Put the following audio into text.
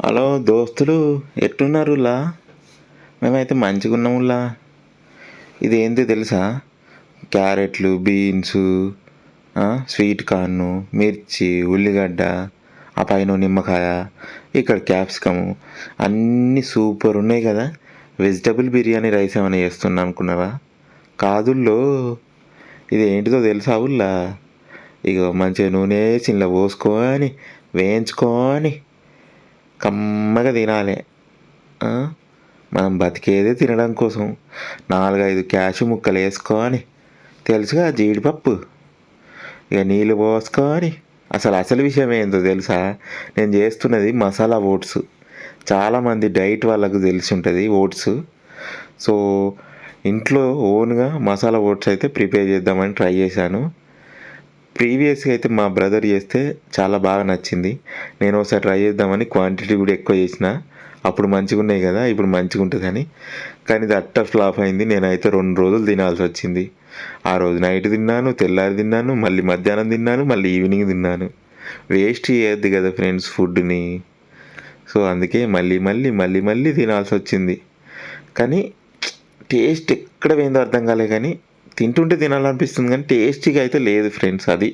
Hello దోస్తులు, ఎట్టున్నారులా? మేమైతే మంచిగా ఉన్నాములా. ఇది ఏంటి తెలుసా? క్యారెట్లు, బీన్స్, స్వీట్ కార్ను, మిర్చి, ఉల్లిగడ్డ, ఆ పైన నిమ్మకాయ, ఇక్కడ క్యాప్సికము, అన్నీ సూపర్ ఉన్నాయి కదా. వెజిటబుల్ బిర్యానీ రైస్ ఏమైనా చేస్తున్నా అనుకున్నావా? కాదుల్లో, ఇది ఏంటిదో తెలుసా ఊళ్ళా? ఇక మంచిగా నూనె వేసి ఇంట్లో పోసుకొని వేయించుకొని కమ్మగా తినాలి. మనం బతికేదే తినడం కోసం. 4-5 క్యాషు ముక్కలు వేసుకొని, తెలుసుగా జీడిపప్పు, ఇక నీళ్ళు పోసుకొని. అసలు విషయం ఏంటో తెలుసా? నేను చేస్తున్నది మసాలా ఓట్స్. చాలామంది డైట్ వాళ్ళకు తెలిసి ఉంటుంది ఓట్స్. సో ఇంట్లో ఓన్గా మసాలా ఓట్స్ అయితే ప్రిపేర్ చేద్దామని ట్రై చేశాను. ప్రీవియస్గా అయితే మా బ్రదర్ చేస్తే చాలా బాగా నచ్చింది. నేను ఒకసారి ట్రై చేద్దామని క్వాంటిటీ కూడా ఎక్కువ చేసిన. అప్పుడు మంచిగా ఉన్నాయి కదా, ఇప్పుడు మంచిగా ఉంటుందని. కానీ ఇది అట్టర్ ఫ్లాప్ అయింది. నేనైతే 2 రోజులు తినాల్సి వచ్చింది. ఆ రోజు నైట్ తిన్నాను, తెల్లారి తిన్నాను, మళ్ళీ మధ్యాహ్నం తిన్నాను, మళ్ళీ ఈవినింగ్ తిన్నాను. వేస్ట్ చేయొద్దు కదా ఫ్రెండ్స్ ఫుడ్ని. సో అందుకే మళ్ళీ మళ్ళీ మళ్ళీ మళ్ళీ తినాల్సి వచ్చింది. కానీ టేస్ట్ ఎక్కడ పోయిందో అర్థం కాలే. కానీ తింటుంటే తినాలనిపిస్తుంది, కానీ టేస్టీగా అయితే లేదు ఫ్రెండ్స్. అది